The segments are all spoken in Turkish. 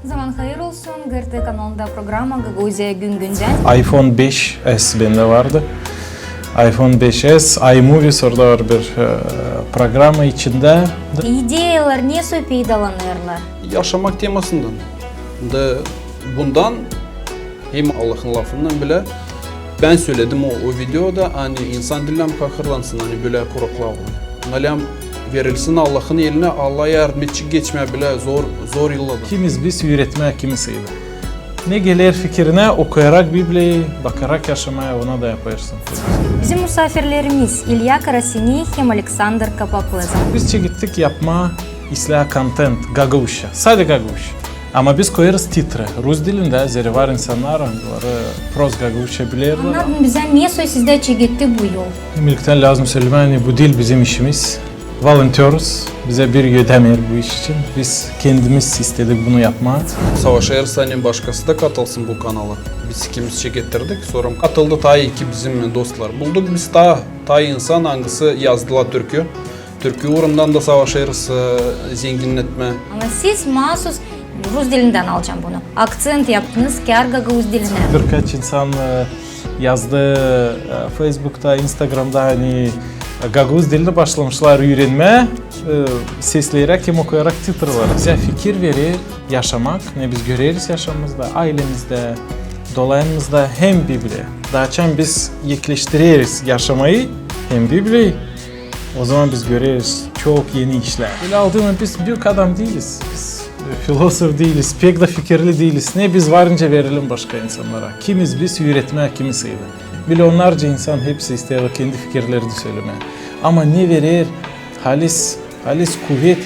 Zaman hayır olsun. GRT kanalında programa Gaguzya Gün Güncel. iPhone 5s bende vardı. iPhone 5s, iMovies orada var bir programı içinde. İdeyalar ne peydalanırlar? Yaşamak temasından. Bundan hem Allah'ın lafından bile ben söyledim o videoda hani insan dillen kahırlansın hani böyle korukla Nalam verilsin Allah'ın eline Allah'a yardım edecek geçmeye bile zor yılladı. Kimiz biz üretmeye kimisiydi. Ne gelir fikrine okuyarak Biblia'yı bakarak yaşamaya ona da yaparsın. Bizim misafirlerimiz İlya Karasini hem Alexander Kapaplıza. Biz gittik yapma islah content Gagavuşa. Sadece Gagavuşa. Ama biz koyarız titre. Rus dilinde zeri var insanlar onları proz Gagavuşa bilirler. Anladın bize niye sizde gitti bu yol? Milkten lazım söylemeni bu dil bizim işimiz. Volunteers bize bir ödemiyor bu iş için. Biz kendimiz istedik bunu yapmayı. Savaş Ersan'ın başkası da katılsın bu kanala. Biz ikimiz getirdik. Sonra katıldı ta iki bizim dostlar. Bulduk biz ta insan hangisi yazdılar Türkü. Türkü uğrundan da Savaş Ersa zenginletme. Ama siz mahsus Rus dilinden alacağım bunu. Akcent yaptınız ki Gaguz diline. Birkaç insan yazdı Facebook'ta, Instagram'da hani Gaguz dilini başlamışlar öğrenmeye, sesleyerek hem okuyarak titrler. Bize fikir verir yaşamak, ne biz göreriz yaşamımızda, ailemizde, dolayımızda hem Biblia. Daha çok biz yekleştiririz yaşamayı hem Biblia'yı. O zaman biz göreriz çok yeni işler. Böyle aldığımda biz büyük adam değiliz. Biz filozof değiliz, pek de fikirli değiliz. Ne biz varınca verelim başka insanlara. Kimiz biz üretmeye, kimisiydi. Milyonlarca insan hepsi ister kendi fikirlerini söylemeye. Ama ne verir? Halis kuvvet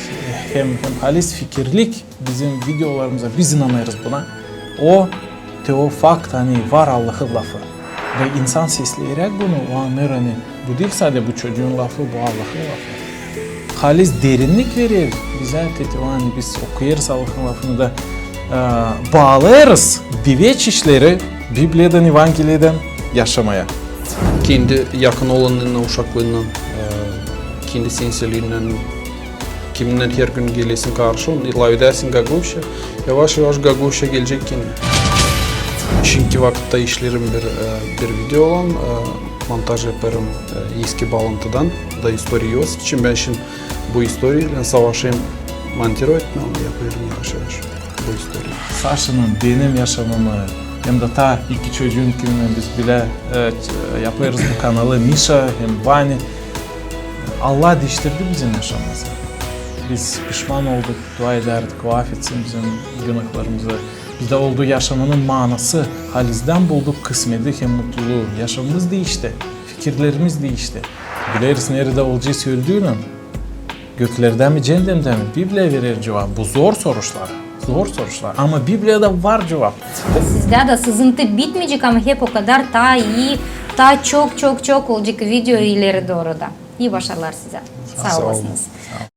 hem halis fikirlik bizim videolarımıza biz inanırız buna. O teofakt hani var Allah'ın lafı. Ve insan sesleyerek bunu o anlar hani bu değil sadece bu çocuğun lafı, bu Allah'ın lafı. Halis derinlik verir bize hani biz okuyarız Allah'ın lafını da bağlarız diveç işleri Biblia'dan, Evangelia'dan yaşamaya. Kendi yakın olanından, uşaklığından, kendi sinseliğinden, kiminle her gün gelesin karşı, ilave edersin Gagavuşa, yavaş yavaş Gagavuşa gelecek kendi. Çünkü vakitte işlerim bir video olan, montaj yaparım eski bağlantıdan da istoriyi olsun için ben şimdi bu istoriyle savaşayım montere etmem, yapıyorum yavaş yavaş bu istoriyi. Saşa'nın benim yaşamımı hem de ta iki çocuğun kiminle biz bile yaparız bu kanalı Misha hem Vani. Allah değiştirdi bizim yaşamımızı. Biz pişman olduk, dua ederdik, o affetsin bizim günahlarımızı. Bizde olduğu yaşamanın manası, halizden bulduk kısmeti hem mutluluğu. Yaşamımız değişti, fikirlerimiz değişti. Biliriz nerede olacağı söylediğini. Göklerden mi, cehennemden mi? Biblia verir cevap. Bu zor sorular. Zor sorular ama Biblia'da var cevap. Sizde de sızıntı bitmeyecek ama hep o kadar daha iyi, daha çok olacak video ileri doğru da. İyi başarılar size. Sağ olasınız.